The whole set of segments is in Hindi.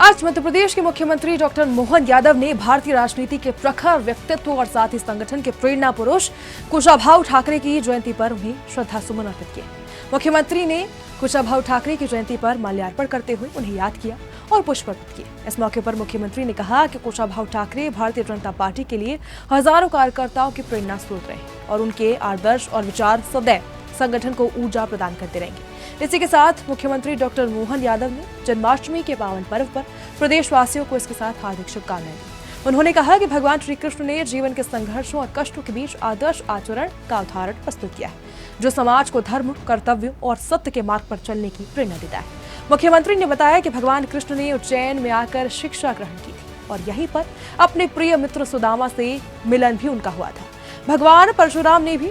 आज मध्य प्रदेश के मुख्यमंत्री डॉक्टर मोहन यादव ने भारतीय राजनीति के प्रखर व्यक्तित्व और साथ ही संगठन के प्रेरणा पुरुष कुशाभाऊ ठाकरे की जयंती पर उन्हें श्रद्धासुमन अर्पित किए। मुख्यमंत्री ने कुशाभाऊ ठाकरे की जयंती पर माल्यार्पण करते हुए उन्हें याद किया और पुष्प अर्पित किए। इस मौके पर मुख्यमंत्री ने कहा कि कुशाभाऊ ठाकरे भारतीय जनता पार्टी के लिए हजारों कार्यकर्ताओं की प्रेरणा स्रोत रहे और उनके आदर्श और विचार सदैव संगठन को ऊर्जा प्रदान करते रहेंगे। इसी के साथ मुख्यमंत्री डॉक्टर मोहन यादव ने जन्माष्टमी के पावन पर्व पर प्रदेशवासियों को इसके साथ हार्दिक शुभकामनाएं दी। उन्होंने कहा कि भगवान श्री कृष्ण ने जीवन के संघर्षों और कष्टों के बीच आदर्श आचरण का उदाहरण प्रस्तुत किया है, जो समाज को धर्म, कर्तव्य और सत्य के मार्ग पर चलने की प्रेरणा देता है। मुख्यमंत्री ने बताया कि भगवान कृष्ण ने उज्जैन में आकर शिक्षा ग्रहण की थी और यहीं पर अपने प्रिय मित्र सुदामा से मिलन भी उनका हुआ था। भगवान परशुराम ने भी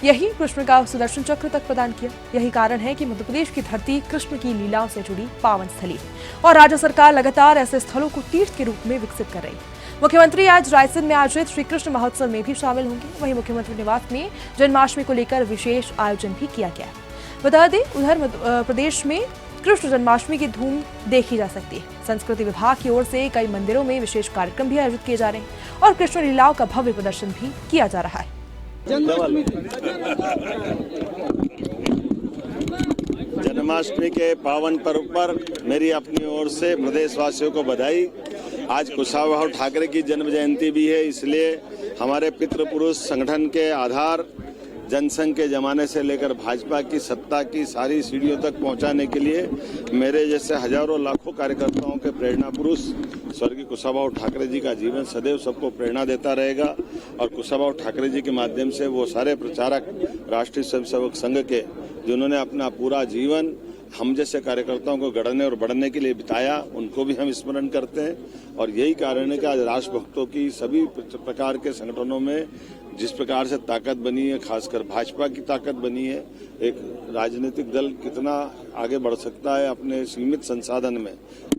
यही कृष्ण का सुदर्शन चक्र तक प्रदान किया। यही कारण है कि मध्य प्रदेश की धरती कृष्ण की लीलाओं से जुड़ी पावन स्थली है और राज्य सरकार लगातार ऐसे स्थलों को तीर्थ के रूप में विकसित कर रही है। मुख्यमंत्री आज रायसेन में आयोजित श्री कृष्ण महोत्सव में भी शामिल होंगे। वहीं मुख्यमंत्री निवास में जन्माष्टमी को लेकर विशेष आयोजन भी किया गया है। बता दें, उधर मध्य प्रदेश में कृष्ण जन्माष्टमी की धूम देखी जा सकती है। संस्कृति विभाग की ओर से कई मंदिरों में विशेष कार्यक्रम भी आयोजित किए जा रहे हैं और कृष्ण लीलाओं का भव्य प्रदर्शन भी किया जा रहा है। जन्माष्टमी के पावन पर्व पर मेरी अपनी ओर से प्रदेशवासियों को बधाई। आज कुशाभाऊ ठाकरे की जन्म जयंती भी है, इसलिए हमारे पितृपुरुष संगठन के आधार जनसंघ के जमाने से लेकर भाजपा की सत्ता की सारी सीढ़ियों तक पहुंचाने के लिए मेरे जैसे हजारों लाखों कार्यकर्ताओं के प्रेरणा पुरुष स्वर्गीय कुशाभाऊ ठाकरे जी का जीवन सदैव सबको प्रेरणा देता रहेगा और कुशाभाऊ ठाकरे जी के माध्यम से वो सारे प्रचारक राष्ट्रीय स्वयंसेवक संघ के जिन्होंने अपना पूरा जीवन हम जैसे कार्यकर्ताओं को गढ़ने और बढ़ने के लिए बिताया, उनको भी हम स्मरण करते हैं। और यही कारण है कि आज राष्ट्रभक्तों की सभी प्रकार के संगठनों में जिस प्रकार से ताकत बनी है, खासकर भाजपा की ताकत बनी है, एक राजनीतिक दल कितना आगे बढ़ सकता है अपने सीमित संसाधन में,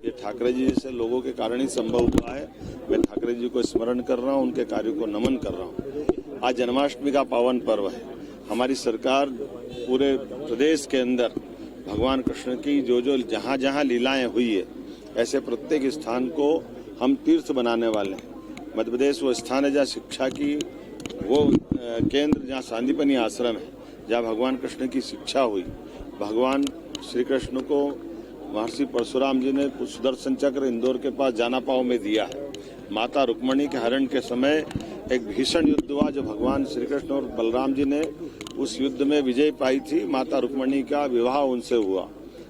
ये ठाकरे जी जैसे लोगों के कारण ही संभव हुआ है। मैं ठाकरे जी को स्मरण कर रहा हूँ, उनके कार्यों को नमन कर रहा हूँ। आज जन्माष्टमी का पावन पर्व है। हमारी सरकार पूरे प्रदेश के अंदर भगवान कृष्ण की जो जहाँ जहाँ लीलाएं हुई है, ऐसे प्रत्येक स्थान को हम तीर्थ बनाने वाले हैं। मध्य प्रदेश वो स्थान है जहाँ शिक्षा की वो केंद्र, जहाँ सांदीपनी आश्रम है, जहाँ भगवान कृष्ण की शिक्षा हुई। भगवान श्री कृष्ण को महर्षि परशुराम जी ने सुदर्शन चक्र इंदौर के पास जानापाव में दिया है। माता रुक्मणी के हरण के समय एक भीषण युद्ध हुआ, जो भगवान श्री कृष्ण और बलराम जी ने उस युद्ध में विजय पाई थी। माता रुक्मणी का विवाह उनसे हुआ।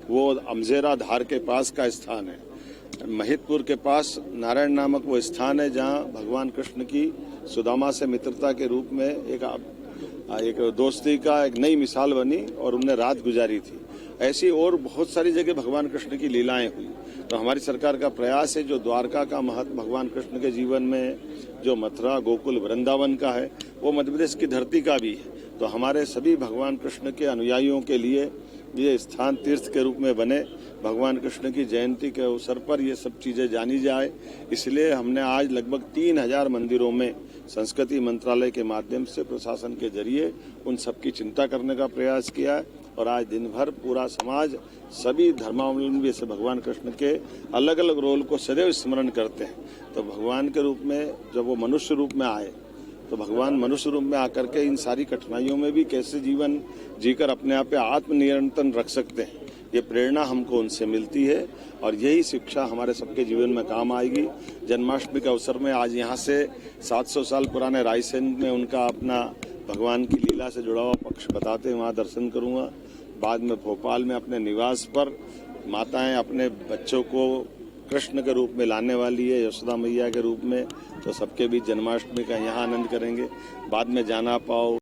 वो अमजेरा धार के पास का स्थान है। महितपुर के पास नारायण नामक वो स्थान है जहाँ भगवान कृष्ण की सुदामा से मित्रता के रूप में एक दोस्ती का एक नई मिसाल बनी और उनने रात गुजारी थी। ऐसी और बहुत सारी जगह भगवान कृष्ण की लीलाएं हुई। तो हमारी सरकार का प्रयास है, जो द्वारका का महत्व भगवान कृष्ण के जीवन में, जो मथुरा गोकुल वृंदावन का है, वो मध्य प्रदेश की धरती का भी है। तो हमारे सभी भगवान कृष्ण के अनुयायियों के लिए ये स्थान तीर्थ के रूप में बने। भगवान कृष्ण की जयंती के अवसर पर ये सब चीज़ें जानी जाए, इसलिए हमने आज लगभग 3000 मंदिरों में संस्कृति मंत्रालय के माध्यम से प्रशासन के जरिए उन सब की चिंता करने का प्रयास किया है। और आज दिन भर पूरा समाज, सभी धर्मावलंबी से भगवान कृष्ण के अलग अलग रोल को सदैव स्मरण करते हैं। तो भगवान के रूप में जब वो मनुष्य रूप में आए, तो भगवान मनुष्य रूप में आकर के इन सारी कठिनाइयों में भी कैसे जीवन जीकर अपने आप पे आत्मनियंत्रण रख सकते हैं, ये प्रेरणा हमको उनसे मिलती है और यही शिक्षा हमारे सबके जीवन में काम आएगी। जन्माष्टमी के अवसर में आज यहाँ से 700 साल पुराने रायसेन में उनका अपना भगवान की लीला से जुड़ा हुआ पक्ष बताते हैं, वहाँ दर्शन करूँगा। बाद में भोपाल में अपने निवास पर माताएं अपने बच्चों को कृष्ण के रूप में लाने वाली है, यशोदा मैया के रूप में, तो सबके बीच जन्माष्टमी का यहाँ आनंद करेंगे। बाद में जाना पाओ